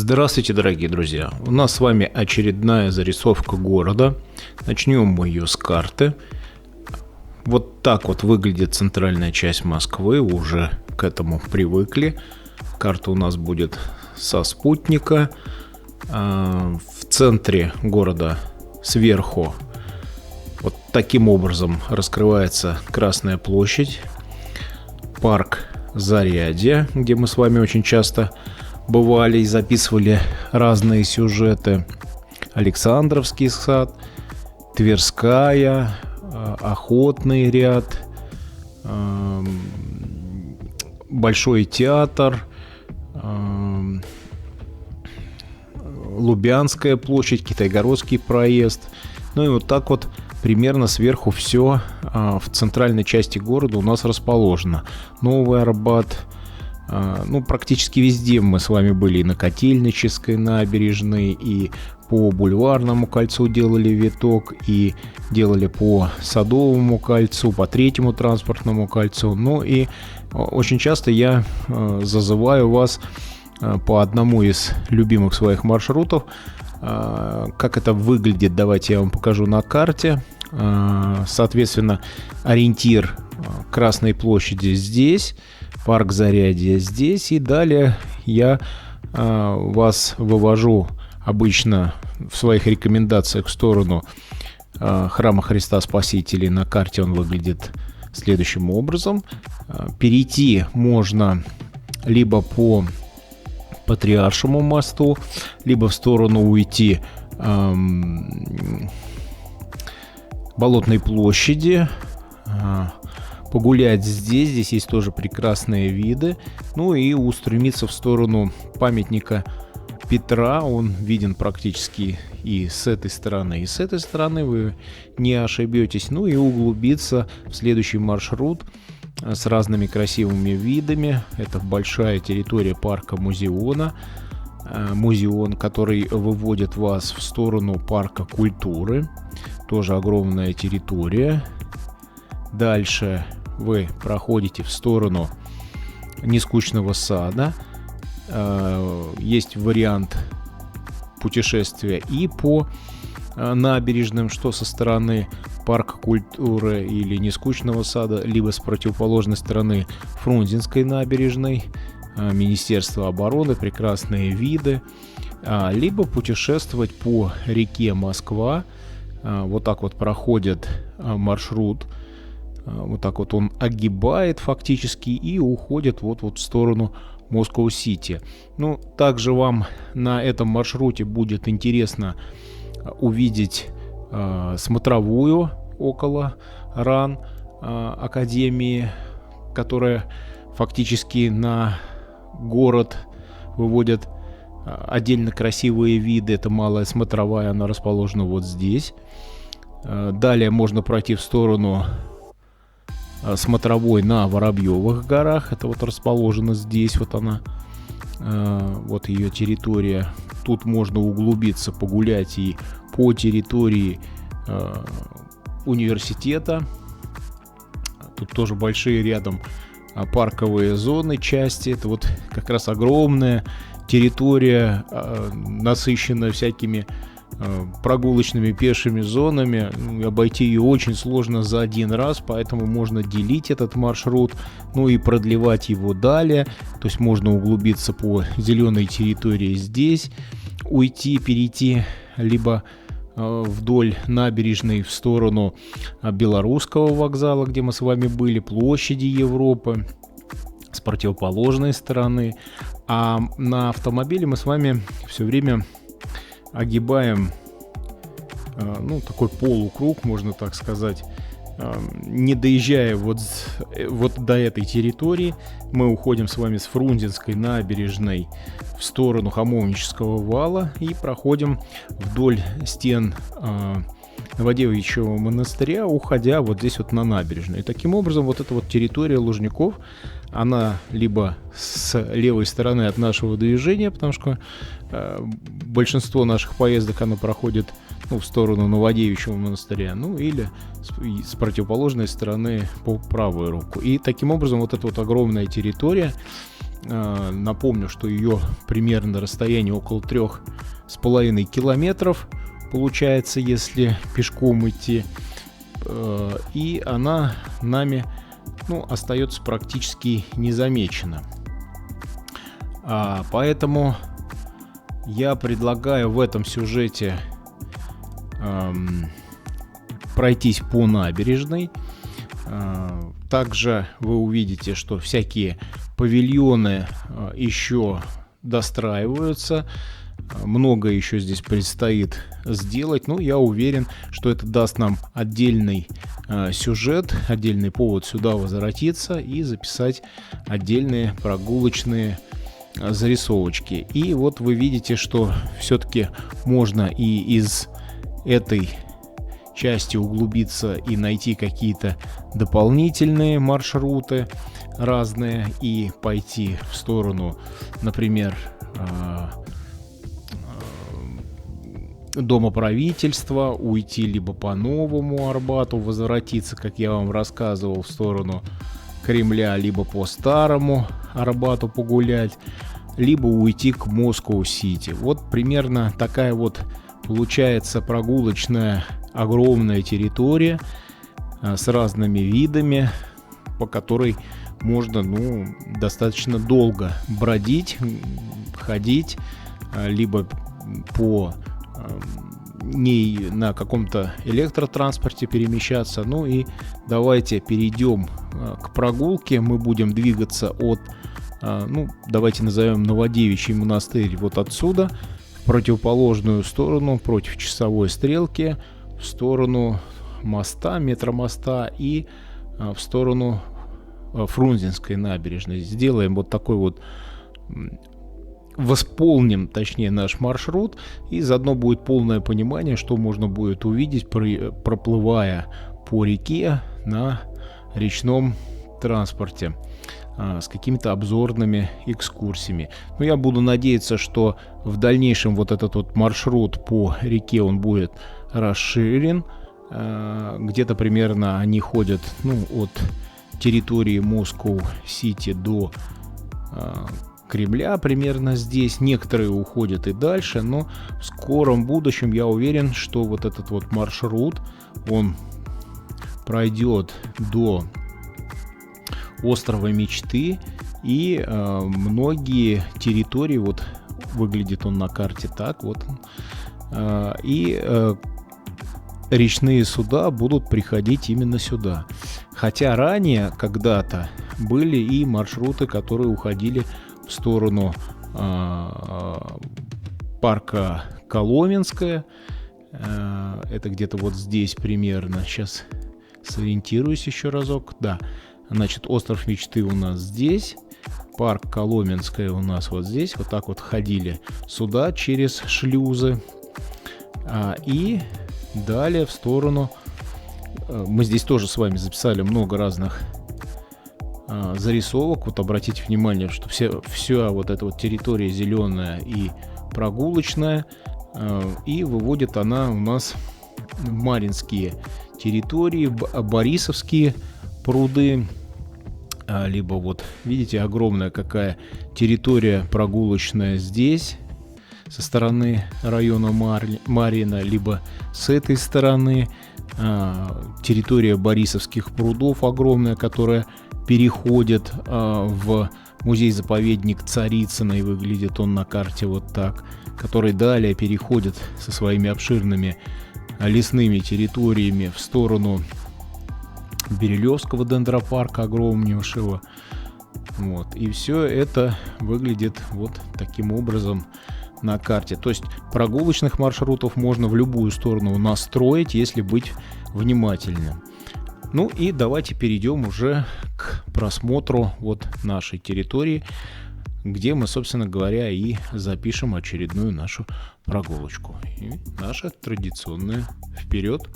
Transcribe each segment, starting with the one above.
Здравствуйте, дорогие друзья! У нас с вами очередная зарисовка города. Начнем мы ее с карты. Вот так вот выглядит центральная часть Москвы, уже к этому привыкли. Карта у нас будет со спутника. В центре города сверху вот таким образом раскрывается Красная площадь, парк Зарядье, где мы с вами очень часто бывали и записывали разные сюжеты. Александровский сад, Тверская, Охотный ряд, Большой театр, Лубянская площадь, Китайгородский проезд. Ну и вот так вот примерно сверху все в центральной части города у нас расположено. Новый Арбат. Ну, практически везде мы с вами были и на Котельнической набережной, и по Бульварному кольцу делали виток, и делали по Садовому кольцу, по Третьему транспортному кольцу. Ну и очень часто я зазываю вас по одному из любимых своих маршрутов. Как это выглядит, давайте я вам покажу на карте. Соответственно, ориентир Красной площади здесь, парк Зарядье здесь, и далее я вас вывожу обычно в своих рекомендациях в сторону храма Христа Спасителя. На карте он выглядит следующим образом. Перейти можно либо по Патриаршему мосту, либо в сторону уйти Болотной площади, погулять здесь есть тоже прекрасные виды, ну и устремиться в сторону памятника Петра. Он виден практически и с этой стороны, и с этой стороны, вы не ошибетесь. Ну и углубиться в следующий маршрут с разными красивыми видами. Это большая территория парка Музеона, музеон, который выводит вас в сторону парка культуры, тоже огромная территория. Дальше вы проходите в сторону Нескучного сада. Есть вариант путешествия и по набережным, что со стороны парка культуры или Нескучного сада, либо с противоположной стороны Фрунзенской набережной, Министерство обороны, прекрасные виды, либо путешествовать по реке Москва. Вот так вот проходит маршрут. Вот так вот он огибает фактически и уходит вот в сторону Москва-Сити. Ну, также вам на этом маршруте будет интересно увидеть смотровую около РАН Академии, которая фактически на город выводит отдельно красивые виды. Это малая смотровая, она расположена вот здесь. Далее можно пройти в сторону смотровой на Воробьевых горах. Это вот расположено здесь, вот она, вот ее территория. Тут можно углубиться, погулять и по территории университета. Тут тоже большие рядом парковые зоны, части. Это вот как раз огромная территория, насыщенная всякими прогулочными пешими зонами. Обойти ее очень сложно за один раз, поэтому можно делить этот маршрут, ну и продлевать его далее. То есть можно углубиться по зеленой территории здесь, уйти, перейти либо вдоль набережной в сторону Белорусского вокзала, где мы с вами были, площади Европы, с противоположной стороны. А на автомобиле мы с вами все время огибаем, ну, такой полукруг, можно так сказать. Не доезжая вот до этой территории, мы уходим с вами с Фрунзенской набережной в сторону Хамовнического вала и проходим вдоль стен Новодевичьего монастыря, уходя вот здесь вот на набережную. И таким образом вот эта вот территория Лужников, она либо с левой стороны от нашего движения, потому что большинство наших поездок оно проходит, ну, в сторону Новодевичьего монастыря, ну или с противоположной стороны по правую руку. И таким образом вот эта вот огромная территория Напомню, что ее примерно расстояние около 3,5 километров получается, если пешком идти. И она нами, остается практически незамечена. Поэтому я предлагаю в этом сюжете пройтись по набережной. Также вы увидите, что всякие павильоны еще достраиваются. Много еще здесь предстоит сделать. Я уверен, что это даст нам отдельный сюжет, отдельный повод сюда возвратиться и записать отдельные прогулочные зарисовочки. И вот вы видите, что все-таки можно и из этой части углубиться и найти какие-то дополнительные маршруты разные и пойти в сторону, например, Дома правительства, уйти либо по Новому Арбату, возвратиться, как я вам рассказывал, в сторону Кремля, либо по Старому Арбату погулять, либо уйти к Москва-Сити. Вот примерно такая вот получается прогулочная огромная территория с разными видами, по которой можно достаточно долго бродить, ходить, либо по ней на каком-то электротранспорте перемещаться. И давайте перейдем к прогулке. Мы будем двигаться от, давайте назовем Новодевичий монастырь вот отсюда, в противоположную сторону, против часовой стрелки, в сторону моста, метромоста и в сторону Фрунзенской набережной. Сделаем вот такой вот, восполним, точнее, наш маршрут, и заодно будет полное понимание, что можно будет увидеть, проплывая по реке на речном транспорте с какими-то обзорными экскурсиями. Я буду надеяться, что в дальнейшем вот этот вот маршрут по реке, он будет расширен. Где-то примерно они ходят от территории Москва-Сити до Кремля, примерно здесь. Некоторые уходят и дальше, но в скором будущем я уверен, что вот этот вот маршрут, он пройдет до острова Мечты, и многие территории, вот выглядит он на карте так вот, и речные суда будут приходить именно сюда. Хотя ранее, когда-то, были и маршруты, которые уходили в сторону парка Коломенское. Это где-то вот здесь примерно. Сейчас сориентируюсь еще разок. Да, значит, остров Мечты у нас здесь. Парк Коломенское у нас вот здесь. Вот так вот ходили сюда через шлюзы. И далее в сторону. Мы здесь тоже с вами записали много разных зарисовок. Вот обратите внимание, что вся вот эта вот территория зеленая и прогулочная. И выводит она у нас Маринские территории, Борисовские пруды. Либо вот, видите, огромная какая территория прогулочная здесь, со стороны района Марьино, либо с этой стороны. Территория Борисовских прудов огромная, которая переходит в музей-заповедник Царицына, и выглядит он на карте вот так, который далее переходит со своими обширными лесными территориями в сторону Бирюлевского дендропарка огромнейшего. Вот. И все это выглядит вот таким образом на карте. То есть прогулочных маршрутов можно в любую сторону настроить, если быть внимательным. И давайте перейдем уже к просмотру вот нашей территории, где мы, собственно говоря, и запишем очередную нашу прогулочку. И наша традиционная вперед.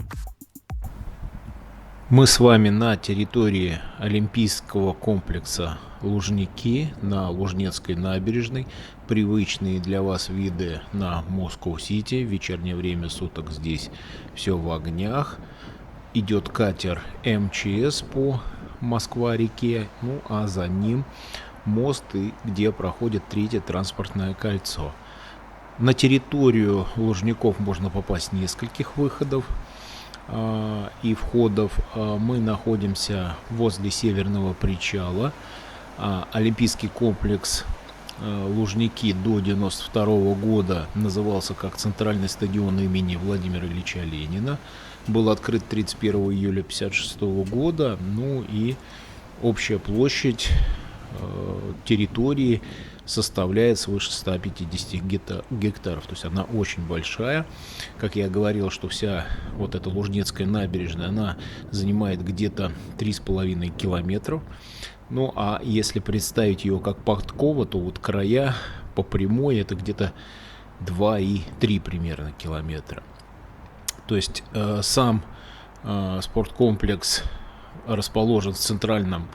Мы с вами на территории Олимпийского комплекса Лужники на Лужнецкой набережной. Привычные для вас виды на Москва-Сити. В вечернее время суток здесь все в огнях. Идет катер МЧС по Москва-реке, а за ним мост, и где проходит третье транспортное кольцо. На территорию Лужников можно попасть с нескольких выходов и входов. Мы находимся возле Северного причала. Олимпийский комплекс Лужники до 1992 года назывался как Центральный стадион имени Владимира Ильича Ленина. Был открыт 31 июля 1956 года. Ну и общая площадь территории составляет свыше 150 гектаров. То есть она очень большая. Как я говорил, что вся вот эта Лужнецкая набережная, она занимает где-то 3,5 километров. Ну а если представить ее как подкова, то вот края по прямой это где-то 2,3 примерно километра. То есть сам спорткомплекс расположен в центральном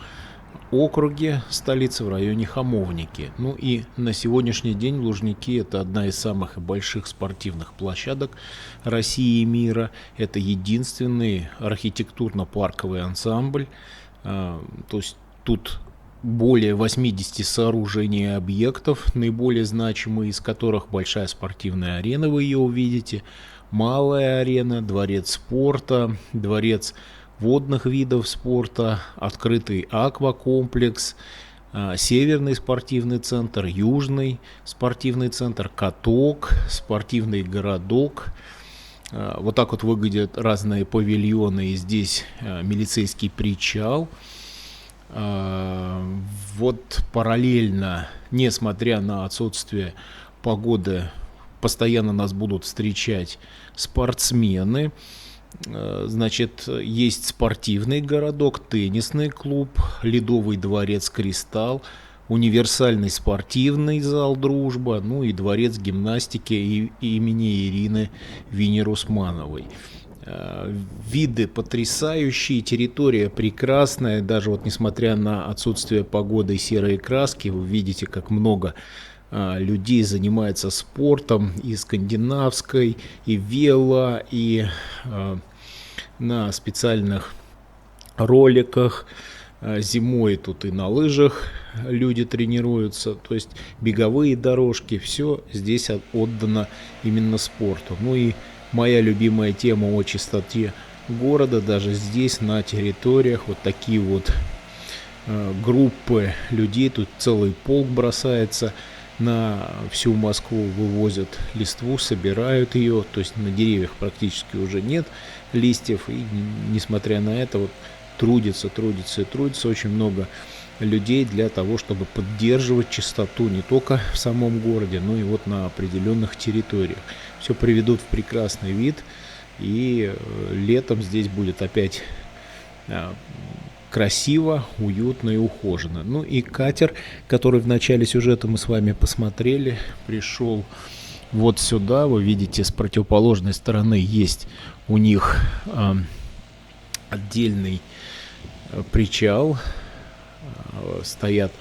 округе столицы, в районе Хамовники. Ну и на сегодняшний день Лужники — это одна из самых больших спортивных площадок России и мира. Это единственный архитектурно-парковый ансамбль. То есть тут более 80 сооружений и объектов, наиболее значимые из которых большая спортивная арена, вы ее увидите, малая арена, дворец спорта, дворец водных видов спорта, открытый аквакомплекс, северный спортивный центр, южный спортивный центр, каток, спортивный городок. Вот так вот выглядят разные павильоны, и здесь милицейский причал. Вот параллельно, несмотря на отсутствие погоды, постоянно нас будут встречать спортсмены. Значит, есть спортивный городок, теннисный клуб, ледовый дворец «Кристалл», универсальный спортивный зал «Дружба», ну и дворец гимнастики имени Ирины Винер-Усмановой. Виды потрясающие, территория прекрасная, даже вот несмотря на отсутствие погоды и серые краски, вы видите, как много людей занимается спортом и скандинавской, и вело, и на специальных роликах. Зимой тут и на лыжах люди тренируются, то есть беговые дорожки, все здесь отдано именно спорту. Ну и моя любимая тема о чистоте города, даже здесь на территориях вот такие вот группы людей, тут целый полк бросается на всю Москву, вывозят листву, собирают ее, то есть на деревьях практически уже нет листьев, и несмотря на это вот трудится очень много людей для того, чтобы поддерживать чистоту не только в самом городе, но и вот на определенных территориях. Все приведут в прекрасный вид, и летом здесь будет опять красиво, уютно и ухоженно. Ну и катер, который в начале сюжета мы с вами посмотрели, пришел вот сюда. Вы видите, с противоположной стороны есть у них отдельный причал, стоят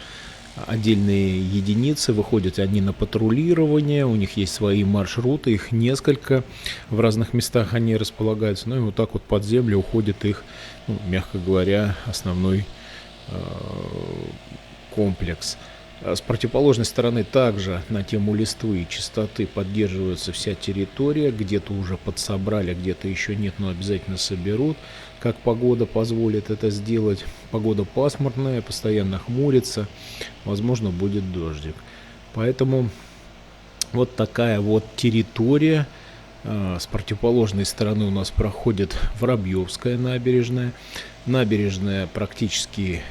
отдельные единицы, выходят они на патрулирование, у них есть свои маршруты, их несколько, в разных местах они располагаются, ну и вот так вот под землю уходит их, ну, мягко говоря, основной комплекс. С противоположной стороны также на тему листвы и чистоты поддерживается вся территория, где-то уже подсобрали, где-то еще нет, но обязательно соберут, как погода позволит это сделать. Погода пасмурная, постоянно хмурится, возможно будет дождик. Поэтому вот такая вот территория. С противоположной стороны у нас проходит Воробьевская набережная. Набережная практически,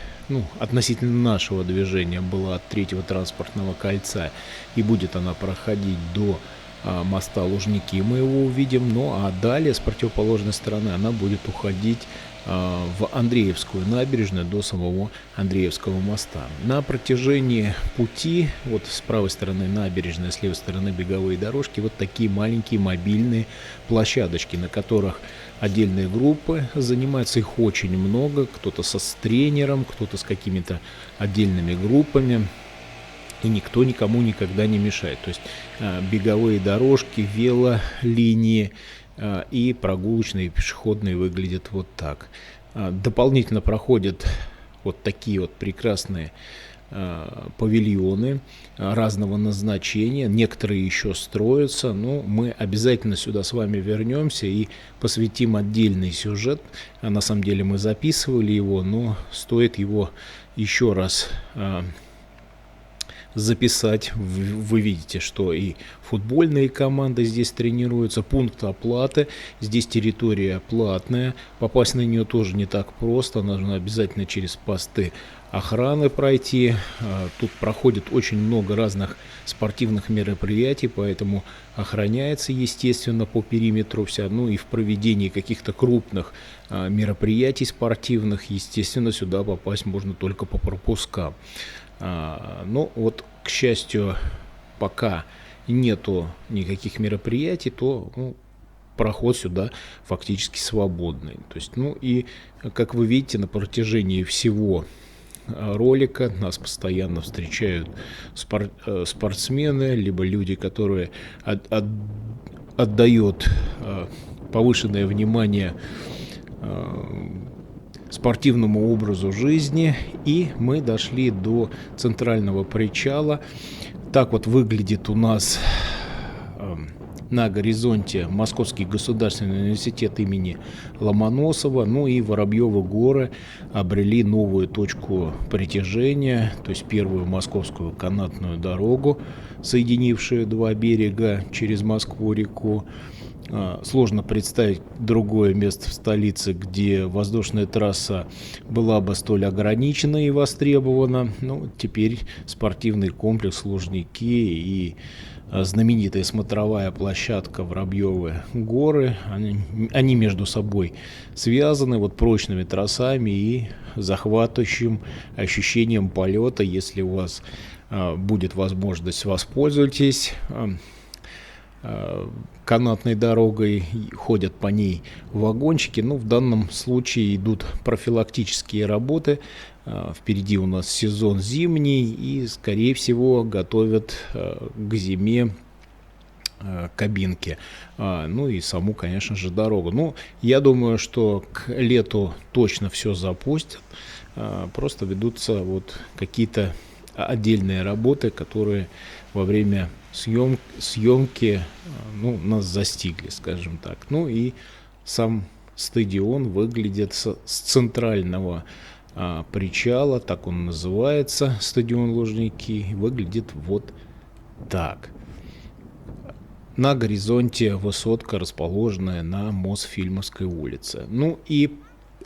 относительно нашего движения была от третьего транспортного кольца, и будет она проходить до моста Лужники, мы его увидим. Ну а далее с противоположной стороны она будет уходить в Андреевскую набережную до самого Андреевского моста. На протяжении пути, вот с правой стороны набережная, с левой стороны беговые дорожки, вот такие маленькие мобильные площадочки, на которых отдельные группы занимаются, их очень много, кто-то с тренером, кто-то с какими-то отдельными группами, и никто никому никогда не мешает. То есть беговые дорожки, велолинии и прогулочные, и пешеходные выглядят вот так. Дополнительно проходят вот такие вот прекрасные павильоны разного назначения, некоторые еще строятся, но мы обязательно сюда с вами вернемся и посвятим отдельный сюжет. На самом деле мы записывали его, но стоит его еще раз записать. Вы видите, что и футбольные команды здесь тренируются, пункт оплаты, здесь территория платная, попасть на нее тоже не так просто, нужно обязательно через посты охраны пройти. Тут проходит очень много разных спортивных мероприятий, поэтому охраняется, естественно, по периметру вся. Ну и в проведении каких-то крупных мероприятий спортивных, естественно, сюда попасть можно только по пропускам. Ну вот, к счастью, пока нету никаких мероприятий, то проход сюда фактически свободный. То есть, и как вы видите, на протяжении всего ролика нас постоянно встречают спортсмены, либо люди, которые отдают повышенное внимание спортивному образу жизни. И мы дошли до центрального причала. Так вот выглядит у нас на горизонте Московский государственный университет имени Ломоносова. Ну и Воробьевы горы обрели новую точку притяжения, то есть первую московскую канатную дорогу, соединившую два берега через Москву-реку. Сложно представить другое место в столице, где воздушная трасса была бы столь ограничена и востребована. Теперь спортивный комплекс Лужники и знаменитая смотровая площадка Воробьевы горы, они между собой связаны прочными тросами и захватывающим ощущением полета. Если у вас будет возможность, воспользуйтесь канатной дорогой, ходят по ней вагончики. В данном случае идут профилактические работы. Впереди у нас сезон зимний, и, скорее всего, готовят к зиме кабинки. И саму, конечно же, дорогу. Я думаю, что к лету точно все запустят. Просто ведутся какие-то отдельные работы, которые во время съемки нас застигли, скажем так. И сам стадион выглядит с центрального причала, так он называется, стадион Лужники, выглядит вот так. На горизонте высотка, расположенная на Мосфильмовской улице. И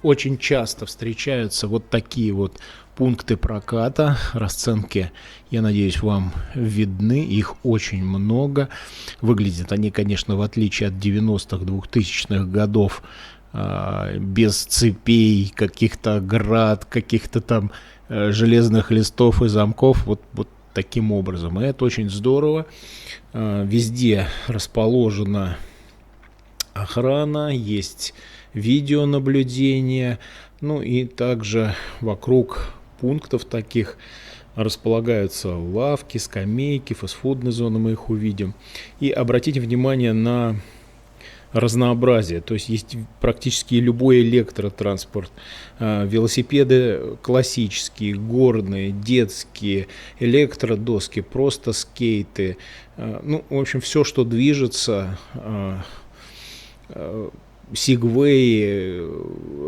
очень часто встречаются такие пункты проката. Расценки, я надеюсь, вам видны. Их очень много. Выглядят они, конечно, в отличие от 90-х, 2000-х годов, без цепей, каких-то оград, каких-то там железных листов и замков. Вот таким образом. И это очень здорово. Везде расположена охрана, есть видеонаблюдение. И также вокруг пунктов таких располагаются лавки, скамейки, фастфудные зоны, мы их увидим. И обратите внимание на разнообразие, то есть практически любой электротранспорт, велосипеды классические, горные, детские, электродоски, просто скейты, в общем, все, что движется, сигвеи,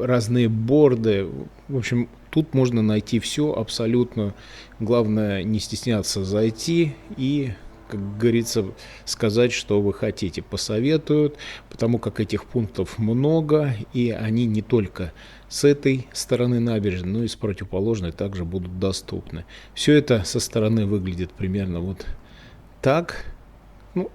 разные борды, в общем, тут можно найти все абсолютно. Главное не стесняться зайти и, как говорится, сказать, что вы хотите. Посоветуют, потому как этих пунктов много, и они не только с этой стороны набережной, но и с противоположной также будут доступны. Все это со стороны выглядит примерно так,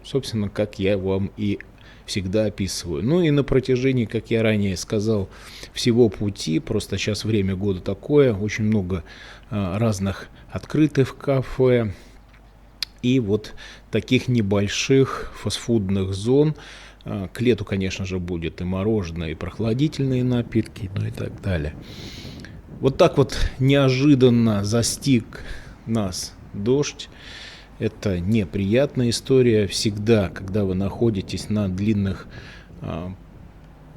собственно, как я вам и всегда описываю. И на протяжении, как я ранее сказал, всего пути, просто сейчас время года такое, очень много разных открытых кафе и таких небольших фастфудных зон. К лету, конечно же, будет и мороженое, и прохладительные напитки, и так далее. Так неожиданно застиг нас дождь. Это неприятная история. Всегда, когда вы находитесь на длинных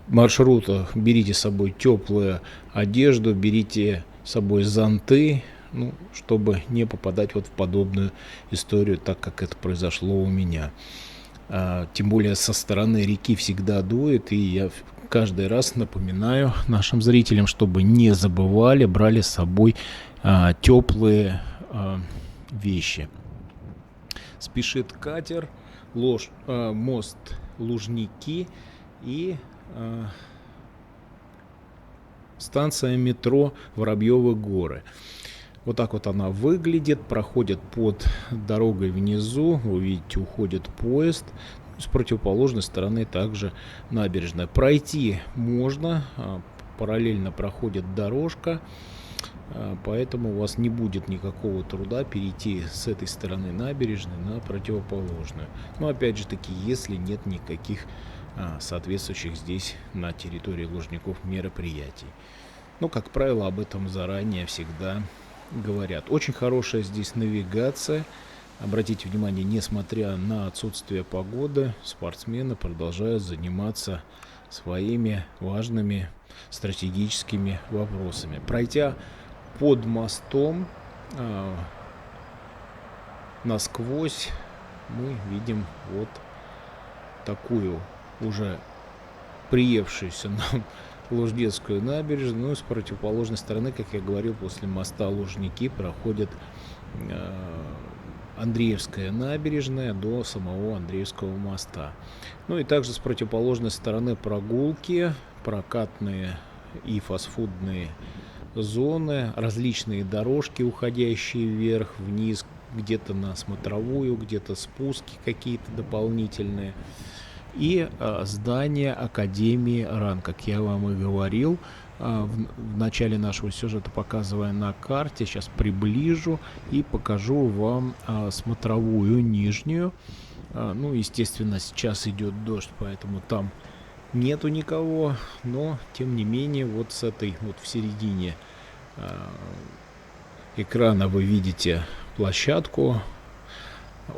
маршрутах, берите с собой теплую одежду, берите с собой зонты, ну, чтобы не попадать вот в подобную историю, так как это произошло у меня. Тем более со стороны реки всегда дует, и я каждый раз напоминаю нашим зрителям, чтобы не забывали, брали с собой теплые вещи. Спешит катер, мост Лужники и станция метро Воробьевы горы. Вот так вот она выглядит, проходит под дорогой внизу, вы видите, уходит поезд. С противоположной стороны также набережная. Пройти можно, параллельно проходит дорожка, поэтому у вас не будет никакого труда перейти с этой стороны набережной на противоположную. Но опять же таки, если нет никаких соответствующих здесь на территории Лужников мероприятий. Ну, как правило, об этом заранее всегда говорят. Очень хорошая здесь навигация. Обратите внимание, несмотря на отсутствие погоды, спортсмены продолжают заниматься своими важными стратегическими вопросами. Пройдя под мостом насквозь, мы видим вот такую уже приевшуюся нам Лужнецкую набережную. Ну и с противоположной стороны, как я говорил, после моста Лужники проходит Андреевская набережная до самого Андреевского моста. Ну и также с противоположной стороны прогулки, прокатные и фастфудные зоны, различные дорожки, уходящие вверх, вниз, где-то на смотровую, где-то спуски какие-то дополнительные. И здание Академии РАН, как я вам и говорил в начале нашего сюжета, показывая на карте. Сейчас приближу и покажу вам смотровую нижнюю. Ну, естественно, сейчас идет дождь, поэтому там нету никого, но тем не менее вот с этой вот в середине экрана вы видите площадку.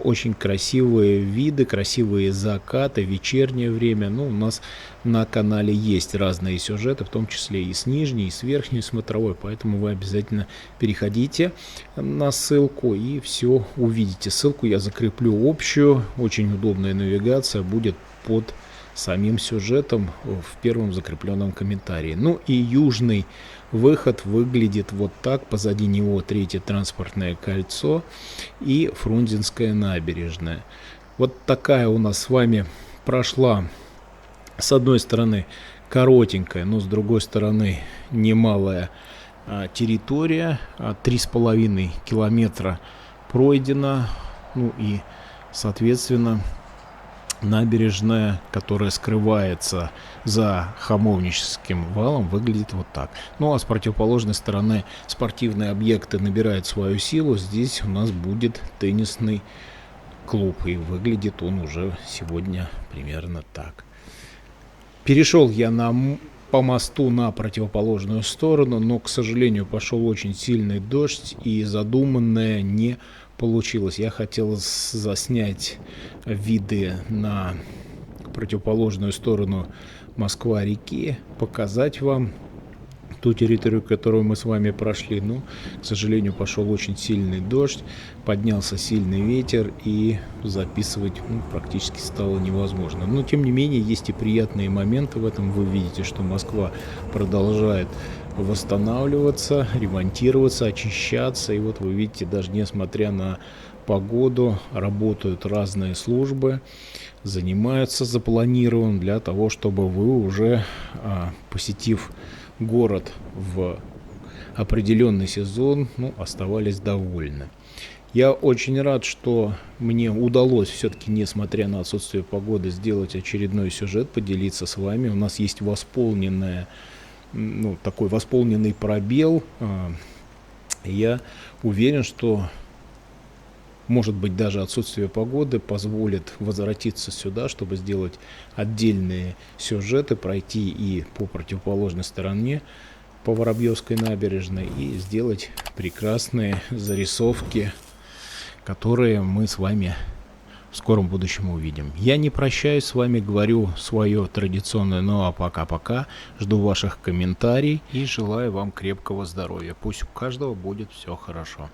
Очень красивые виды, красивые закаты, вечернее время. Ну, у нас на канале есть разные сюжеты, в том числе и с нижней, и с верхней смотровой, поэтому вы обязательно переходите на ссылку и все увидите. Ссылку я закреплю общую, очень удобная навигация будет под самим сюжетом в первом закрепленном комментарии. Ну и южный выход выглядит вот так. Позади него третье транспортное кольцо и Фрунзенская набережная. Вот такая у нас с вами прошла, с одной стороны, коротенькая, но с другой стороны немалая территория. 3,5 километра пройдено. Ну и, соответственно, набережная, которая скрывается за Хамовническим валом, выглядит вот так. Ну а с противоположной стороны спортивные объекты набирают свою силу. Здесь у нас будет теннисный клуб, и выглядит он уже сегодня примерно так. Перешел я по мосту на противоположную сторону, но, к сожалению, пошел очень сильный дождь, и задуманное не получилось. Я хотел заснять виды на противоположную сторону Москва-реки, показать вам ту территорию, которую мы с вами прошли. Но, к сожалению, пошел очень сильный дождь, поднялся сильный ветер, и записывать практически стало невозможно. Но, тем не менее, есть и приятные моменты в этом. Вы видите, что Москва продолжает восстанавливаться, ремонтироваться, очищаться. И вот вы видите, даже несмотря на погоду, работают разные службы, занимаются запланированным для того, чтобы вы уже, посетив город в определенный сезон, оставались довольны. Я очень рад, что мне удалось все-таки, несмотря на отсутствие погоды, сделать очередной сюжет, поделиться с вами. У нас есть такой восполненный пробел. Я уверен, что, может быть, даже отсутствие погоды позволит возвратиться сюда, чтобы сделать отдельные сюжеты, пройти и по противоположной стороне, по Воробьевской набережной, и сделать прекрасные зарисовки, которые мы с вами в скором будущем увидим. Я не прощаюсь с вами, говорю свое традиционное, ну а пока-пока. Жду ваших комментариев и желаю вам крепкого здоровья. Пусть у каждого будет все хорошо.